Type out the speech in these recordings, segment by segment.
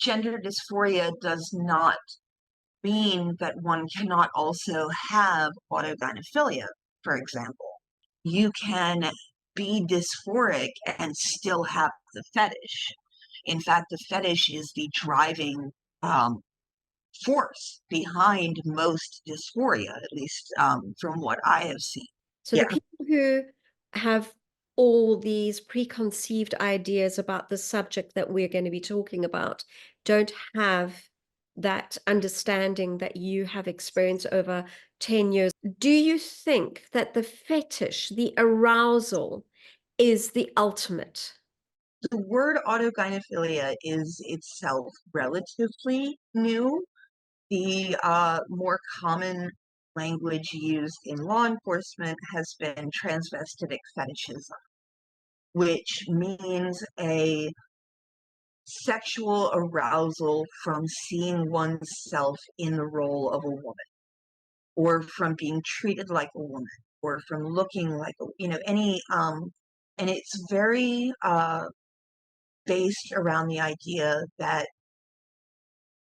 gender dysphoria does not mean that one cannot also have autogynephilia, for example. You can be dysphoric and still have the fetish. In fact, the fetish is the driving force behind most dysphoria, at least from what I have seen. So the Yeah. people who have all these preconceived ideas about the subject that we're going to be talking about don't have that understanding that you have experienced over 10 years. Do you think that the fetish, the arousal, is the ultimate? The word autogynephilia is itself relatively new. The more common language used in law enforcement has been transvestic fetishism, which means a sexual arousal from seeing oneself in the role of a woman, or from being treated like a woman, or from looking like a, any, and it's very based around the idea that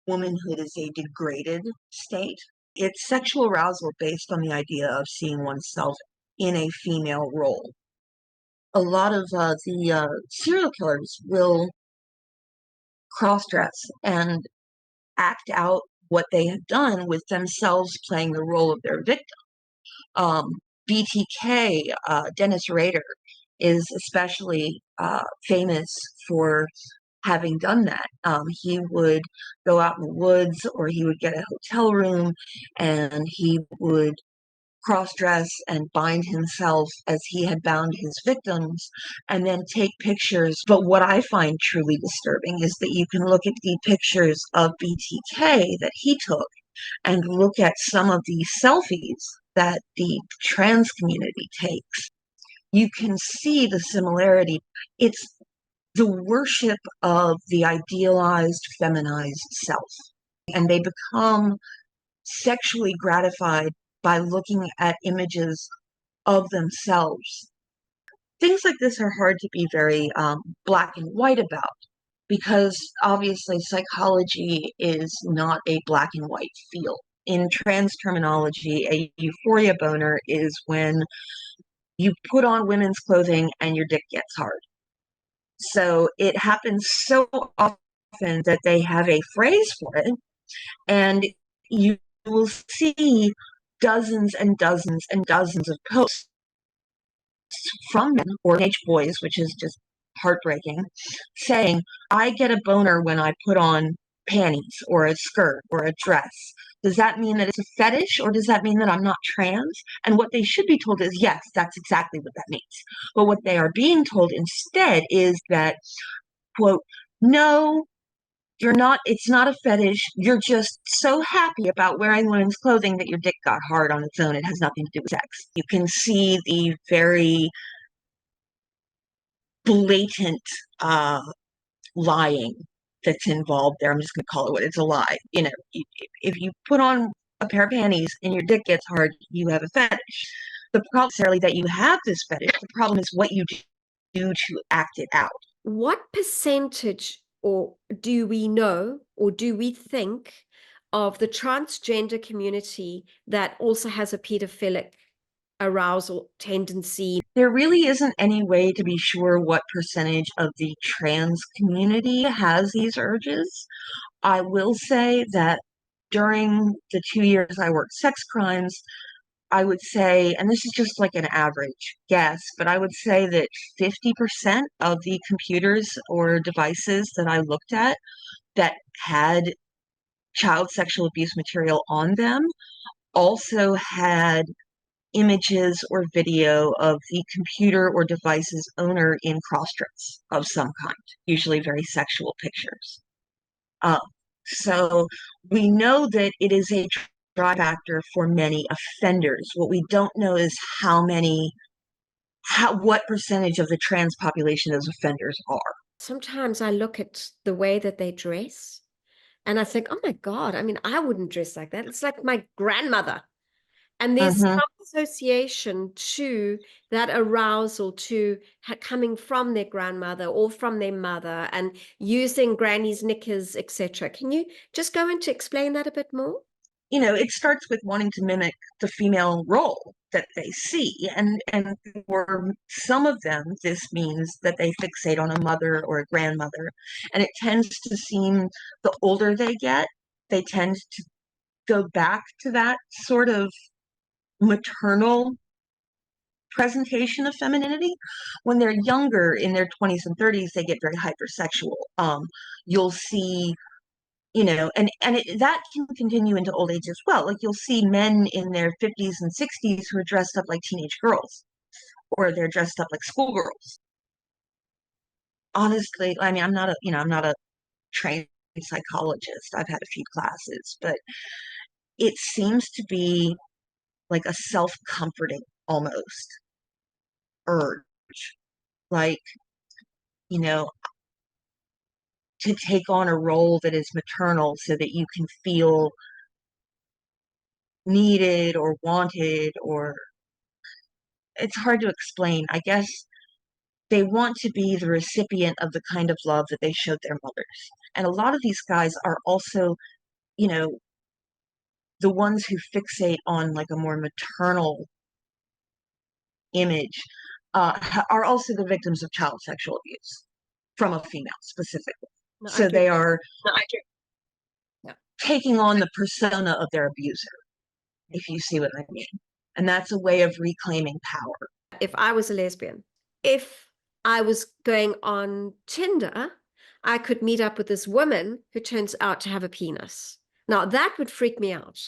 womanhood is a degraded state. It's sexual arousal based on the idea of seeing oneself in a female role. A lot of the serial killers will cross dress and act out what they have done with themselves playing the role of their victim. Um, BTK, Dennis Rader, is especially famous for having done that. He would go out in the woods, or he would get a hotel room, and he would cross dress and bind himself as he had bound his victims, and then take pictures. But what I find truly disturbing is that you can look at the pictures of BTK that he took and look at some of the selfies that the trans community takes. You can see the similarity. It's the worship of the idealized, feminized self. And they become sexually gratified by looking at images of themselves. Things like this are hard to be very black and white about, because obviously psychology is not a black and white field. In trans terminology, a euphoria boner is when you put on women's clothing and your dick gets hard. So it happens so often that they have a phrase for it, and you will see dozens and dozens and dozens of posts from men or teenage boys, which is just heartbreaking, saying, I get a boner when I put on panties or a skirt or a dress. Does that mean that it's a fetish, or does that mean that I'm not trans? And what they should be told is, yes, that's exactly what that means. But what they are being told instead is that, quote, no, you're not, it's not a fetish. You're just so happy about wearing women's clothing that your dick got hard on its own. It has nothing to do with sex. You can see the very blatant lying that's involved there. I'm just going to call it what it's a lie. If you put on a pair of panties and your dick gets hard, you have a fetish. The problem is necessarily that you have this fetish. The problem is what you do to act it out. What percentage, or do we know, or do we think, of the transgender community that also has a pedophilic arousal tendency? There really isn't any way to be sure what percentage of the trans community has these urges. I will say that during the 2 years I worked sex crimes, I would say, and this is just like an average guess, but I would say that 50% of the computers or devices that I looked at that had child sexual abuse material on them also had images or video of the computer or device's owner in cross-dress of some kind, usually very sexual pictures. Um, so we know that it is a drive factor for many offenders. What we don't know is what percentage of the trans population those offenders are. Sometimes I look at the way that they dress and I think, oh my God, I mean, I wouldn't dress like that. It's like my grandmother. And there's Mm-hmm. association to that arousal to coming from their grandmother or from their mother and using granny's knickers, etc. Can you just go into explain that a bit more? It starts with wanting to mimic the female role that they see. And for some of them, this means that they fixate on a mother or a grandmother. And it tends to seem the older they get, they tend to go back to that sort of maternal presentation of femininity. When they're younger, in their 20s and 30s, they get very hypersexual. You'll see, that can continue into old age as well. Like you'll see men in their 50s and 60s who are dressed up like teenage girls, or they're dressed up like schoolgirls. Honestly, I mean, I'm not a trained psychologist. I've had a few classes, but it seems to be like a self-comforting almost urge, like, you know, to take on a role that is maternal so that you can feel needed or wanted, or it's hard to explain. I guess they want to be the recipient of the kind of love that they showed their mothers. And a lot of these guys are also, you know, the ones who fixate on like a more maternal image are also the victims of child sexual abuse from a female specifically. No, I So do. they are No, I do. Yeah. taking on the persona of their abuser, if you see what I mean. And that's a way of reclaiming power. If I was a lesbian, if I was going on Tinder, I could meet up with this woman who turns out to have a penis. Now, that would freak me out.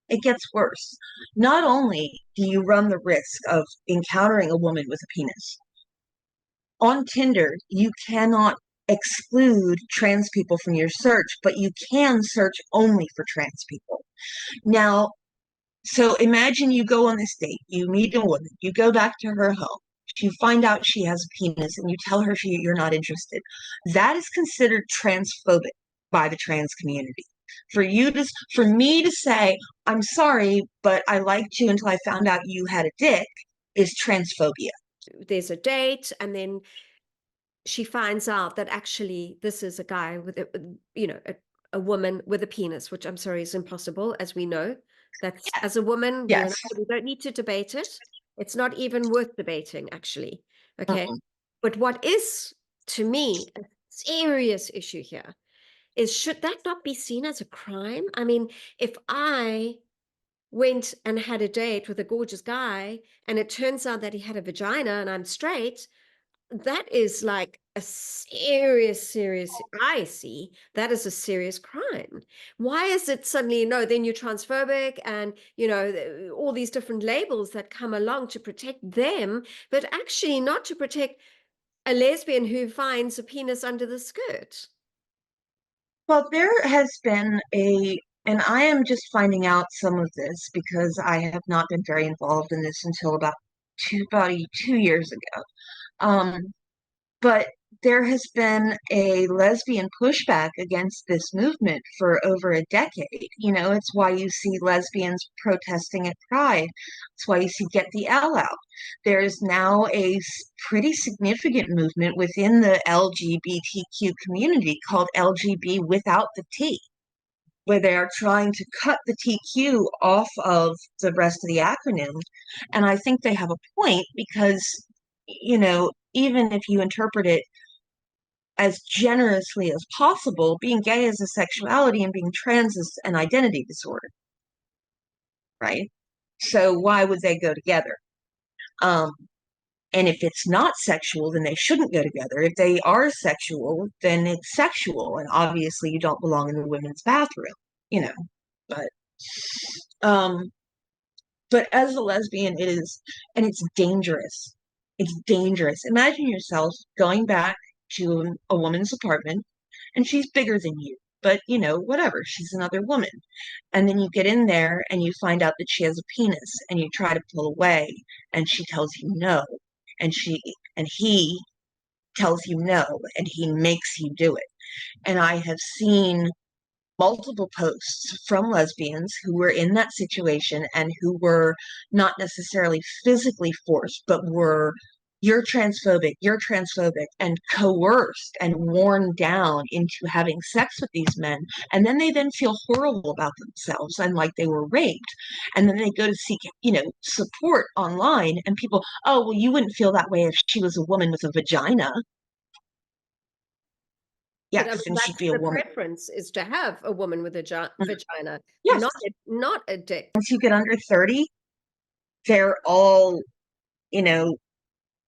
It gets worse. Not only do you run the risk of encountering a woman with a penis, on Tinder, you cannot exclude trans people from your search, but you can search only for trans people. Now, so imagine you go on this date, you meet a woman, you go back to her home, you find out she has a penis, and you tell her you're not interested. That is considered transphobic by the trans community. For me to say, I'm sorry, but I liked you until I found out you had a dick, is transphobia. There's a date, and then she finds out that actually this is a guy with a woman with a penis, which I'm sorry is impossible, as we know. That's as a woman, Yes. we don't need to debate it. It's not even worth debating, actually. Okay. Mm-mm. But what is, to me, a serious issue here is, should that not be seen as a crime? I mean, if I went and had a date with a gorgeous guy and it turns out that he had a vagina and I'm straight, that is like a serious, I see that is a serious crime. Why is it suddenly, no, then you're transphobic and, all these different labels that come along to protect them, but actually not to protect a lesbian who finds a penis under the skirt? Well, there has been and I am just finding out some of this because I have not been very involved in this until about 2 years ago. Um, but there has been a lesbian pushback against this movement for over a decade. It's why you see lesbians protesting at Pride. It's why you see Get the L Out. There is now a pretty significant movement within the LGBTQ community called LGB without the T, where they are trying to cut the TQ off of the rest of the acronym. And I think they have a point because, even if you interpret it as generously as possible, being gay is a sexuality and being trans is an identity disorder, right? So why would they go together? Um, and if it's not sexual, then they shouldn't go together. If they are sexual, then it's sexual, and obviously you don't belong in the women's bathroom, you know. But um, but as a lesbian, and it's dangerous. It's dangerous. Imagine yourself going back to a woman's apartment and she's bigger than you, but whatever, she's another woman. And then you get in there and you find out that she has a penis and you try to pull away and she tells you no. And he tells you no and he makes you do it. And I have seen multiple posts from lesbians who were in that situation and who were not necessarily physically forced, but were, you're transphobic, and coerced and worn down into having sex with these men. And then they then feel horrible about themselves and like they were raped. And then they go to seek, support online, and people, oh, well, you wouldn't feel that way if she was a woman with a vagina. Yeah, But I because mean, then she'd that's be a the woman. preference, is to have a woman with a vagina, Yes. not a dick. Once you get under 30, they're all, you know,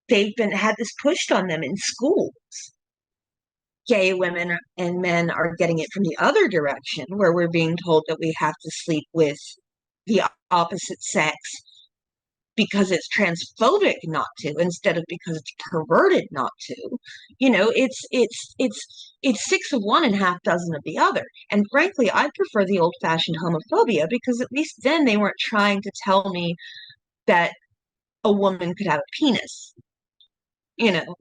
they've been had this pushed on them in schools. Gay women and men are getting it from the other direction, where we're being told that we have to sleep with the opposite sex because it's transphobic not to, instead of because it's perverted not to. It's six of one and half dozen of the other. And frankly, I prefer the old-fashioned homophobia, because at least then they weren't trying to tell me that a woman could have a penis, you know.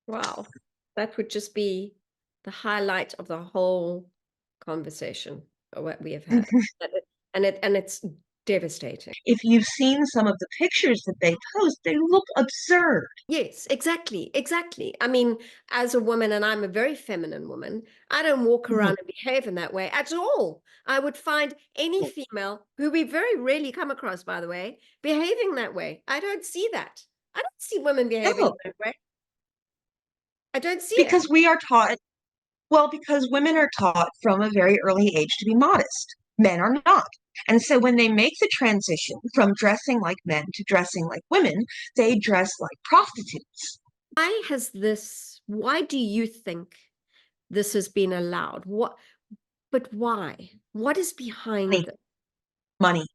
Wow. That would just be the highlight of the whole conversation what we have had. And it's devastating. If you've seen some of the pictures that they post, they look absurd. Yes, exactly, exactly. I mean, as a woman, and I'm a very feminine woman, I don't walk Mhm. around and behave in that way at all. I would find any female, who we very rarely come across, by the way, behaving that way. I don't see that. I don't see women behaving No, that way. I don't see it. because we are taught, well, because women are taught from a very early age to be modest. Men are not. And so when they make the transition from dressing like men to dressing like women, they dress like prostitutes. Why do you think this has been allowed? But why? What is behind Money, this? money,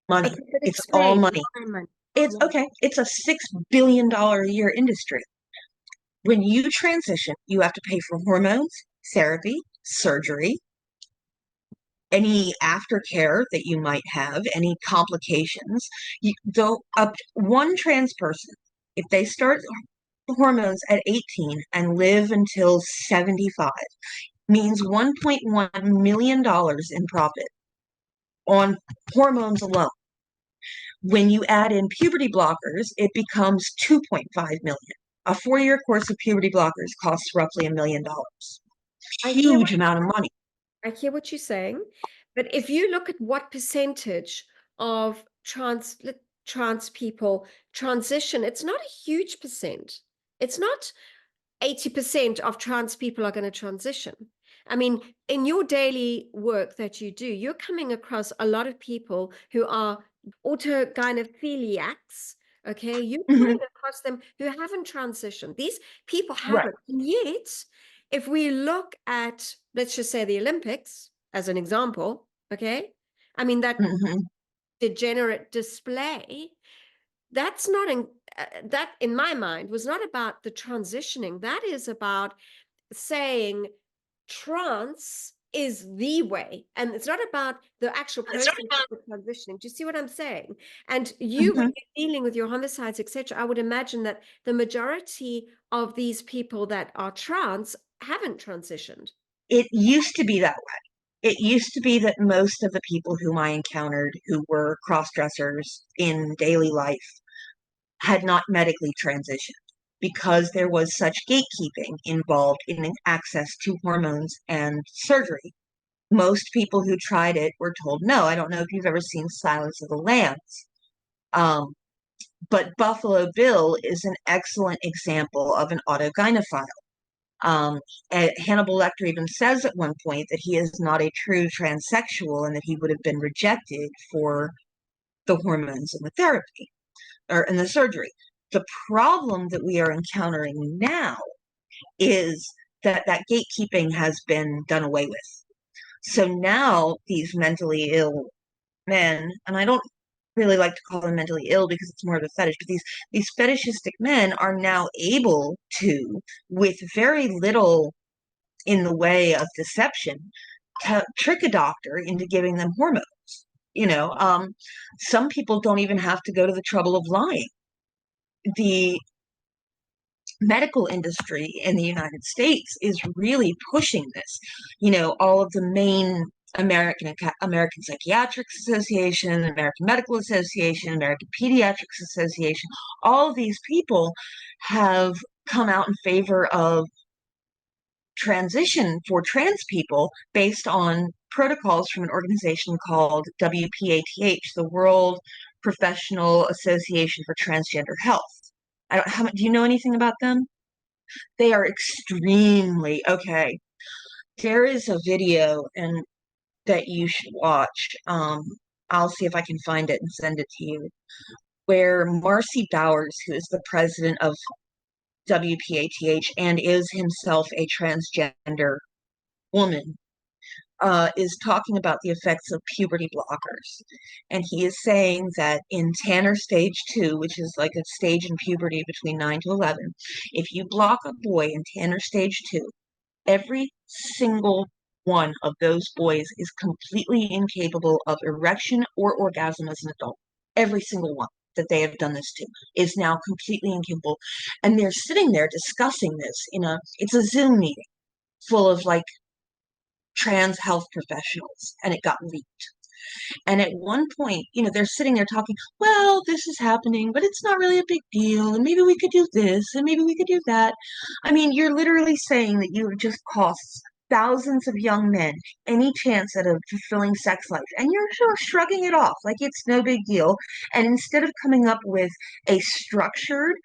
money. Okay, but It's all explain money. why, man. It's Why? okay. It's a $6 billion a year industry. When you transition, you have to pay for hormones, therapy, surgery, any aftercare that you might have, any complications. One trans person, if they start hormones at 18 and live until 75, means $1.1 million in profit on hormones alone. When you add in puberty blockers, it becomes 2.5 million. A 4-year course of puberty blockers costs roughly $1 million. I hear Huge amount of money. I hear what you're saying, but if you look at what percentage of trans people transition, it's not a huge percent. It's not 80% of trans people are going to transition. I mean, in your daily work that you do, you're coming across a lot of people who are autogynephiliacs. Okay, you're coming Mm-hmm. across them who haven't transitioned. These people Right. haven't. And yet, if we look at, let's just say, the Olympics as an example, okay, I mean, that Mm-hmm. degenerate display, that's not that in my mind was not about the transitioning. That is about saying trans is the way, and it's not about the actual process of the transitioning. Do you see what I'm saying? And you, when Mm-hmm. you're dealing with your homicides, etc., I would imagine that the majority of these people that are trans haven't transitioned. It used to be that way. It used to be that most of the people whom I encountered who were cross dressers in daily life had not medically transitioned, because there was such gatekeeping involved in access to hormones and surgery. Most people who tried it were told no. I don't know if you've ever seen Silence of the Lambs, um, but Buffalo Bill is an excellent example of an autogynephile. Um, Hannibal Lecter even says at one point that he is not a true transsexual and that he would have been rejected for the hormones and the therapy, or in the surgery. The problem that we are encountering now is that that gatekeeping has been done away with. So now these mentally ill men, and I don't really like to call them mentally ill because it's more of a fetish, but these fetishistic men are now able to, with very little in the way of deception, to trick a doctor into giving them hormones. Some people don't even have to go to the trouble of lying. The medical industry in the United States is really pushing this. All of the main American Psychiatric Association, American Medical Association, American Pediatrics Association, all of these people have come out in favor of transition for trans people based on protocols from an organization called WPATH, the World Professional Association for Transgender Health. Do you know anything about them? They are extremely okay. There is a video and that you should watch. I'll see if I can find it and send it to you. Where Marcy Bowers, who is the president of WPATH and is himself a transgender woman, is talking about the effects of puberty blockers. And he is saying that in Tanner stage 2, which is like a stage in puberty between 9 to 11, if you block a boy in Tanner stage 2, every single one of those boys is completely incapable of erection or orgasm as an adult. Every single one that they have done this to is now completely incapable. And they're sitting there discussing this it's a Zoom meeting full of like trans health professionals, and it got leaked. And at one point, they're sitting there talking, well, this is happening, but it's not really a big deal. And maybe we could do this and maybe we could do that. I mean, you're literally saying that you have just cost thousands of young men any chance at a fulfilling sex life. And you're sort of shrugging it off like it's no big deal. And instead of coming up with a structured,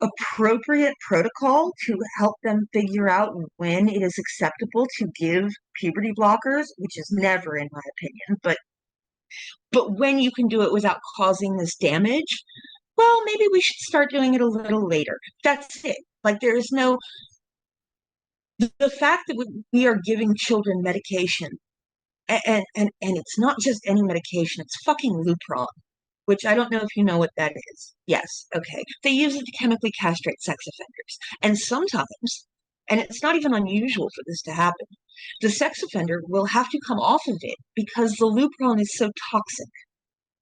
appropriate protocol to help them figure out when it is acceptable to give puberty blockers, which is never in my opinion, but when you can do it without causing this damage, well, maybe we should start doing it a little later. That's it. Like there's no the fact that we are giving children medication, and it's not just any medication, it's fucking Lupron, which I don't know if you know what that is. Yes, okay. They use it to chemically castrate sex offenders. And sometimes, and it's not even unusual for this to happen, the sex offender will have to come off of it because the Lupron is so toxic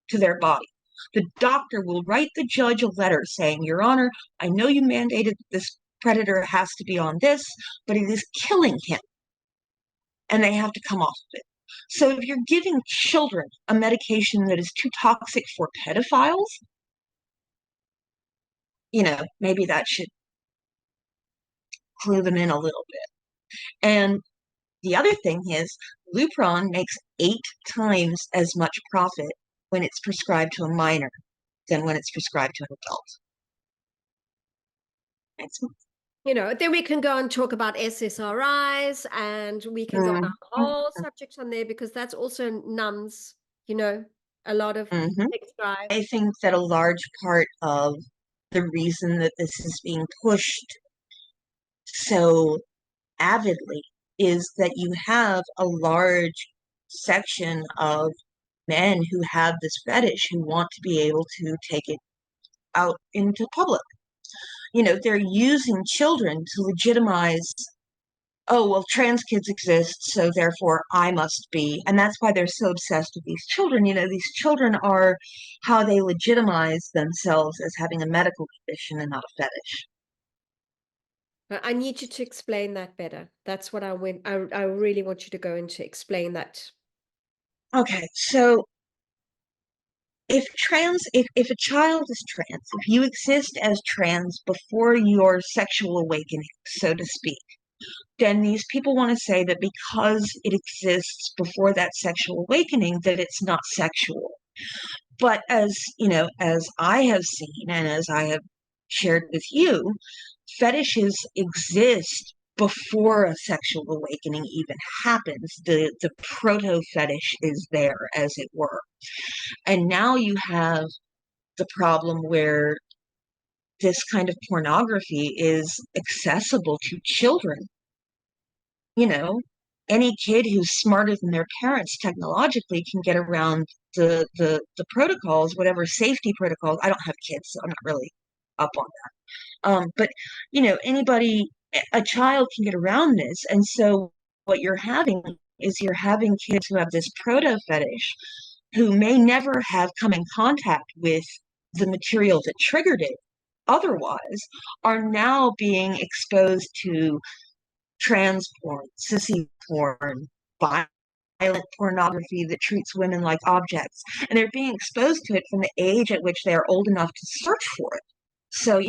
to their body. The doctor will write the judge a letter saying, Your Honor, I know you mandated this predator has to be on this, but it is killing him. And they have to come off of it. So if you're giving children a medication that is too toxic for pedophiles, maybe that should clue them in a little bit. And the other thing is, Lupron makes 8 times as much profit when it's prescribed to a minor than when it's prescribed to an adult. Then we can go and talk about SSRIs, and we can go on a whole subject on there, because that's also numbs, a lot of sex drive. I think that a large part of the reason that this is being pushed so avidly is that you have a large section of men who have this fetish who want to be able to take it out into public. They're using children to legitimize, oh, well, trans kids exist, so therefore I must be. And that's why they're so obsessed with these children. These children are how they legitimize themselves as having a medical condition and not a fetish. I need you to explain that better. That's what I really want you to go into explain that. Okay, so if a child is trans, if you exist as trans before your sexual awakening, so to speak, then these people want to say that because it exists before that sexual awakening, that it's not sexual. But as I have seen and as I have shared with you, fetishes exist before a sexual awakening even happens. The proto fetish is there, as it were. And now you have the problem where this kind of pornography is accessible to children. Any kid who's smarter than their parents technologically can get around the protocols, whatever safety protocols. I don't have kids, so I'm not really up on that. But a child can get around this. And so what you're having kids who have this proto fetish who may never have come in contact with the material that triggered it, otherwise are now being exposed to trans porn, sissy porn, violent pornography that treats women like objects. And they're being exposed to it from the age at which they are old enough to search for it. So,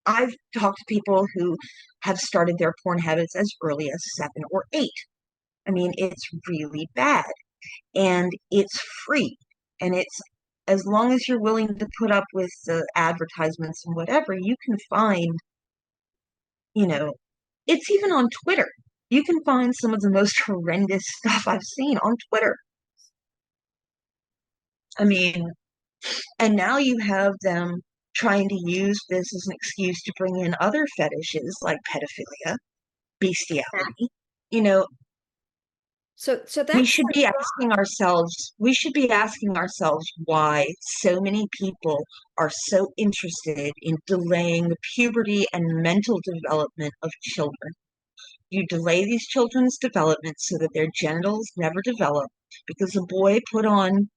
I've talked to people who have started their porn habits as early as 7 or 8. I mean, it's really bad and it's free. And it's as long as you're willing to put up with the advertisements and whatever, you can find, you know, it's even on Twitter. You can find some of the most horrendous stuff I've seen on Twitter. I mean, and now you have them trying to use this as an excuse to bring in other fetishes like pedophilia, bestiality. You know, So that's we should be asking ourselves why so many people are so interested in delaying the puberty and mental development of children. You delay these children's development so that their genitals never develop, because a boy put on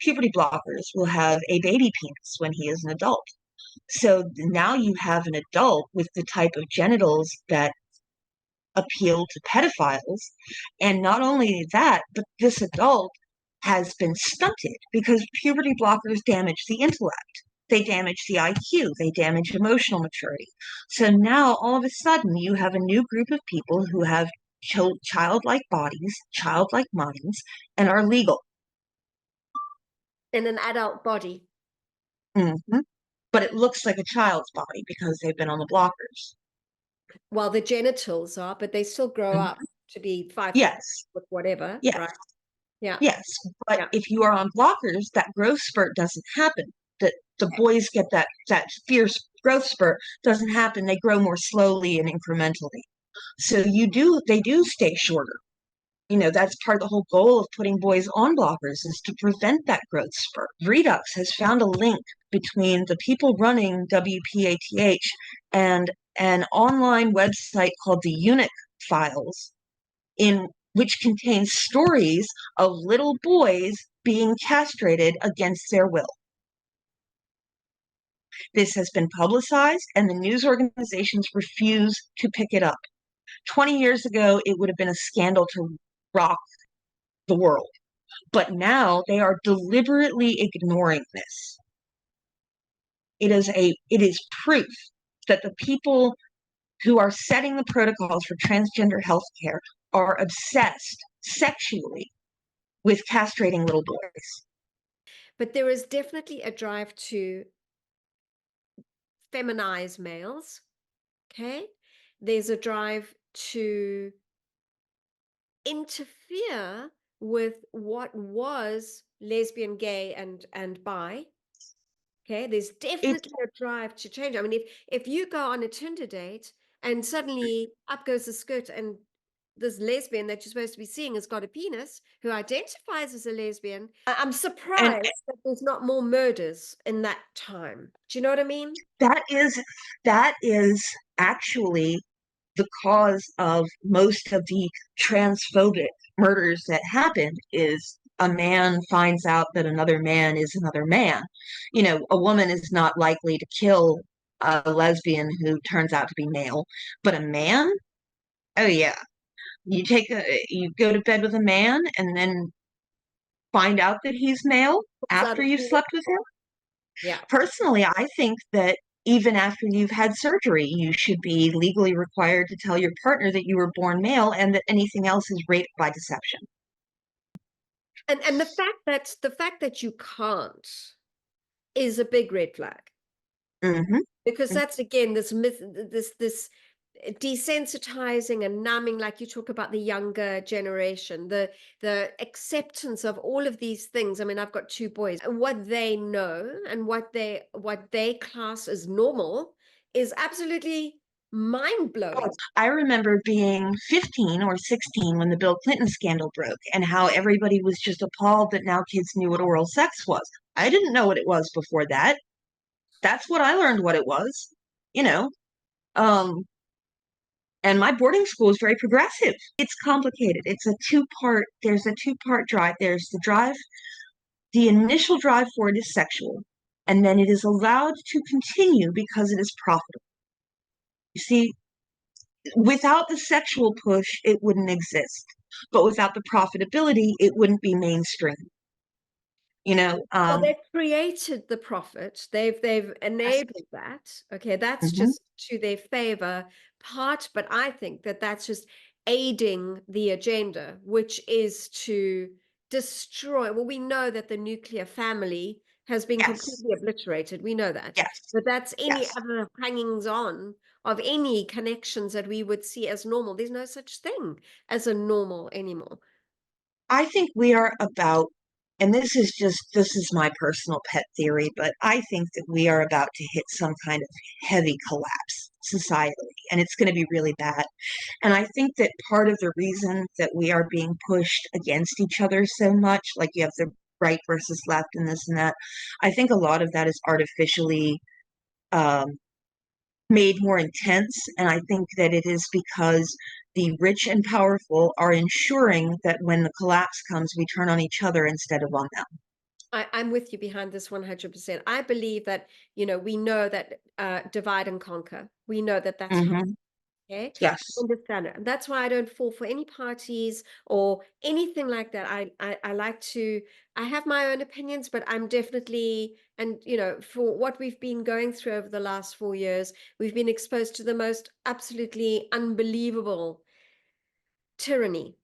puberty blockers will have a baby penis when he is an adult. So now you have an adult with the type of genitals that appeal to pedophiles. And not only that, but this adult has been stunted because puberty blockers damage the intellect. They damage the IQ, they damage emotional maturity. So now all of a sudden you have a new group of people who have childlike bodies, childlike minds, and are legal. in an adult body. Mm-hmm. But it looks like a child's body because they've been on the blockers. Well, the genitals are, but they still grow Mm-hmm. up to be 5 foot Yes, with whatever, yes. right? Yeah, Yes, but yeah. if you are on blockers, that growth spurt doesn't happen. The boys get that fierce growth spurt doesn't happen. They grow more slowly and incrementally. So they do stay shorter. That's part of the whole goal of putting boys on blockers is to prevent that growth spurt. Redux has found a link between the people running WPATH and an online website called the Eunuch Files, in which contains stories of little boys being castrated against their will. This has been publicized, and the news organizations refuse to pick it up. 20 years ago, it would have been a scandal to rock the world, but now they are deliberately ignoring this. It is proof that the people who are setting the protocols for transgender healthcare are obsessed sexually with castrating little boys. But there is definitely a drive to feminize males. Okay. There's a drive to interfere with what was lesbian, gay, and bi. Okay, there's It's definitely a drive to change. I mean, if you go on a Tinder date and suddenly up goes the skirt and this lesbian that you're supposed to be seeing has got a penis who identifies as a lesbian, I'm and surprised that there's not more murders in that time. Do you know what I mean? that is actually the cause of most of the transphobic murders that happened is a man finds out that another man is another man. A woman is not likely to kill a lesbian who turns out to be male, but a man, oh yeah. You go to bed with a man and then find out that he's male Is that after a you've penis? slept with him. Yeah. Personally, I think that even after you've had surgery, you should be legally required to tell your partner that you were born male and that anything else is rape by deception. And the fact that you can't is a big red flag. Mm-hmm. Because that's again this myth, this desensitizing and numbing, like you talk about the younger generation, the acceptance of all of these things. I mean, I've got two boys, and what they know and what they class as normal is absolutely mind-blowing. I remember being 15 or 16 when the Bill Clinton scandal broke and how everybody was just appalled that now kids knew what oral sex was. I didn't know what it was before that. That's what I learned what it was, you know. Um, and my boarding school is very progressive. It's complicated. There's a two-part drive. There's the initial drive for it is sexual. and then it is allowed to continue because it is profitable. You see, without the sexual push, it wouldn't exist. But without the profitability, it wouldn't be mainstream. You know, Well, they've created the profit. They've yes. enabled that. Okay, that's Hmm. just to their favor part, but I think that that's just aiding the agenda, which is to destroy. Well, we know that the nuclear family has been Yes, completely obliterated. We know that. yes, But that's any yes. other hangings on of any connections that we would see as normal. There's no such thing as a normal anymore. I think we are about, and this is my personal pet theory, but I think that we are about to hit some kind of heavy collapse societally, and it's going to be really bad. And I think that part of the reason that we are being pushed against each other so much, like you have the right versus left and this and that, I think a lot of that is artificially um, made more intense. And I think that it is because the rich and powerful are ensuring that when the collapse comes, we turn on each other instead of on them. I'm with you behind this 100%. I believe that, we know that divide and conquer. We know that that's how, Hmm. okay? I Yes. understand it. And that's why I don't fall for any parties or anything like that. I like to, I have my own opinions, but I'm definitely, and, for what we've been going through over the last 4 years, we've been exposed to the most absolutely unbelievable tyranny.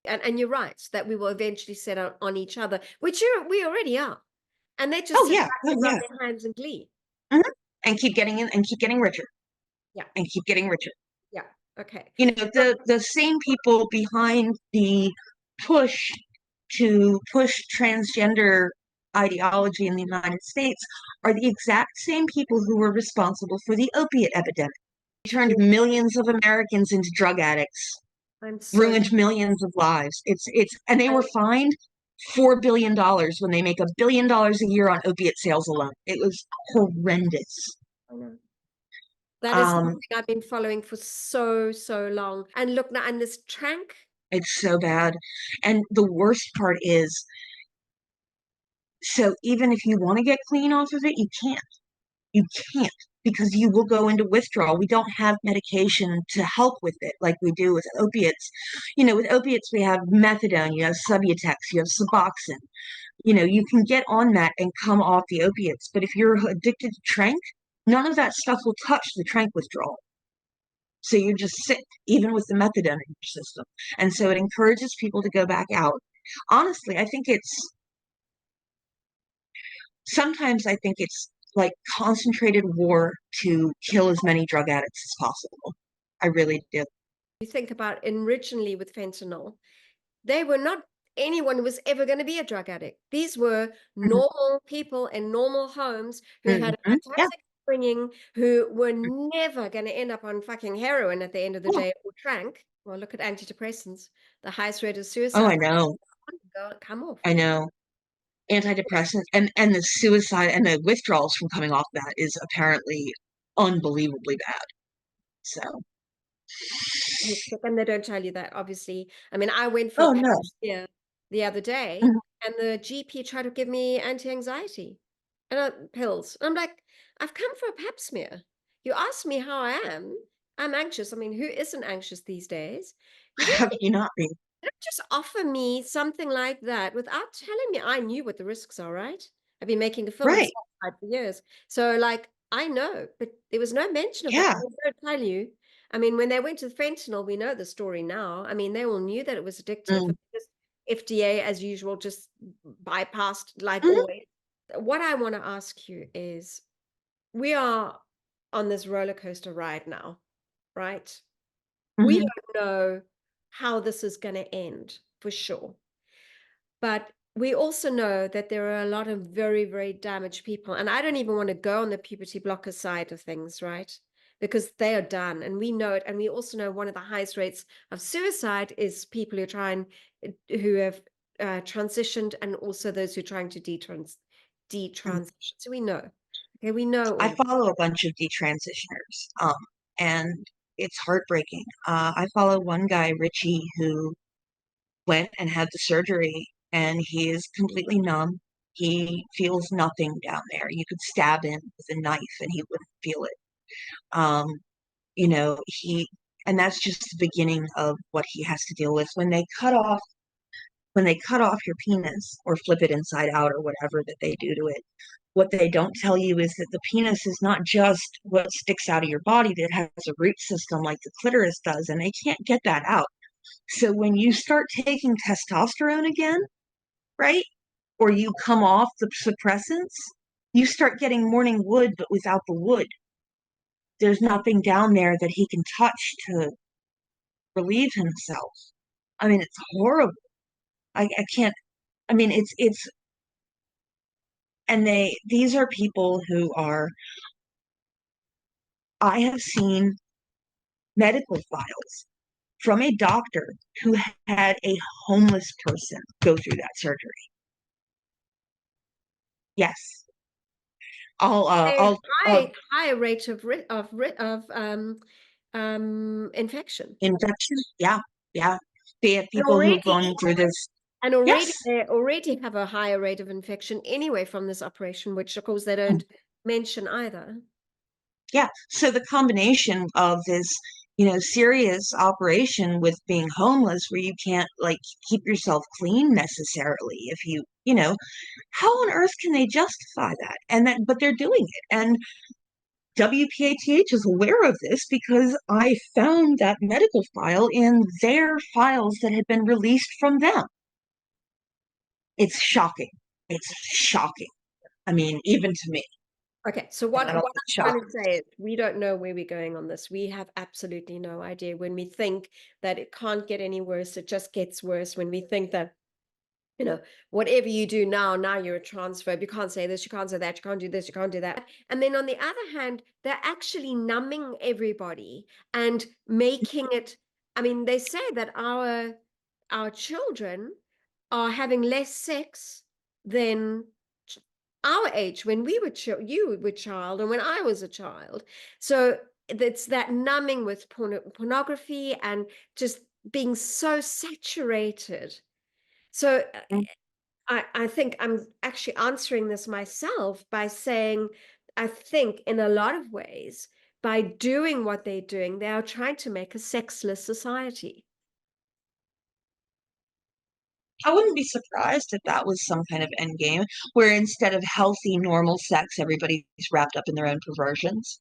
And you're right that we will eventually set on each other, which we already are. And they just Oh sit yeah. back Oh and rub yeah. their hands in glee. Hmm. And keep getting in and keep getting richer Yeah, and keep getting richer. yeah, okay. You know, So the same people behind the push to push transgender ideology in the United States are the exact same people who were responsible for the opiate epidemic. They turned millions of Americans into drug addicts, I'm so ruined millions of lives. And they I, were fined $4 billion when they make $1 billion a year on opiate sales alone. It was horrendous. I know. That is something Um, I've been following for so, so long. And look now, and this trank, it's so bad. And the worst part is, so even if you want to get clean off of it, you can't. You can't because you will go into withdrawal. We don't have medication to help with it like we do with opiates. You know, with opiates, we have methadone, you have Subutex, you have Suboxone. You know, you can get on that and come off the opiates. But if you're addicted to trank, none of that stuff will touch the trank withdrawal. So you're just sick, even with the methadone in your system. And so it encourages people to go back out. Honestly, sometimes I think it's like concentrated war to kill as many drug addicts as possible. I really do. you think about originally with fentanyl, they were not anyone who was ever going to be a drug addict. These were Mhm. normal people in normal homes who had a Mhm. Yeah. fantastic upbringing, who were never going to end up on fucking heroin at the end of the Yeah. day or trank. Well, look at antidepressants, the highest rate of Oh, I suicide. know. Come off. I know. Antidepressants and the suicide and the withdrawals from coming off that is apparently unbelievably bad. So, And they don't tell you that, obviously. I mean, I went for a oh pap no. smear the other day, Mhm. and the GP tried to give me anti-anxiety and pills. And I'm like, I've come for a pap smear. You asked me how I am. I'm anxious. I mean, who isn't anxious these days? You How can you not be? don't just offer me something like that without telling me. I knew what the risks are, right? I've been making a film on Right. suicide for years. So, like, I know, but there was no mention of that. Yeah. They don't tell you. I mean, when they went to the fentanyl, we know the story now. I mean, they all knew that it was addictive. Mm. Just FDA, as usual, just bypassed like Mhm. always. What I want to ask you is, we are on this roller coaster ride now, right? We Mhm. don't know how this is going to end for sure. But we also know that there are a lot of very, very damaged people. And I don't even want to go on the puberty blocker side of things, right? Because they are done and we know it. And we also know one of the highest rates of suicide is people who have transitioned, and also those who are trying to Mm. detransition. So we know. Okay, we know I all of follow a bunch of detransitioners, and it's heartbreaking. I follow one guy, Richie, who went and had the surgery, and he is completely numb. He feels nothing down there. You could stab him with a knife and he wouldn't feel it. Um, and that's just the beginning of what he has to deal with when they cut off your penis or flip it inside out or whatever that they do to it. What they don't tell you is that the penis is not just what sticks out of your body, that has a root system like the clitoris does, and they can't get that out. So when you start taking testosterone again, right, or you come off the suppressants, you start getting morning wood, but without the wood. There's nothing down there that he can touch to relieve himself. I mean, it's horrible. I can't. I mean, it's and these are people who are. I have seen medical files from a doctor who had a homeless person go through that surgery. Yes, A I'll high rate infection. infection. Yeah, yeah. They have And people who have gone through this. already Yes, they already have a higher rate of infection anyway from this operation, which of course they don't mention either. yeah. So the combination of this, serious operation with being homeless, where you can't like keep yourself clean necessarily, if how on earth can they justify that? But they're doing it, and WPATH is aware of this because I found that medical file in their files that had been released from them. It's shocking. It's shocking. I mean, even to me. Okay, so what I'm trying Shocking. to say is we don't know where we're going on this. We have absolutely no idea. When we think that it can't get any worse, it just gets worse. When we think that, whatever you do now you're a transphobe. You can't say this, you can't say that, you can't do this, you can't do that. And then on the other hand, they're actually numbing everybody and making it. I mean, they say that our children are having less sex than our age when we were you were child and when I was a child. So it's that numbing with pornography and just being so saturated. So I think I'm actually answering this myself by saying I think in a lot of ways by doing what they're doing, they are trying to make a sexless society. I wouldn't be surprised if that was some kind of endgame where instead of healthy, normal sex, everybody's wrapped up in their own perversions.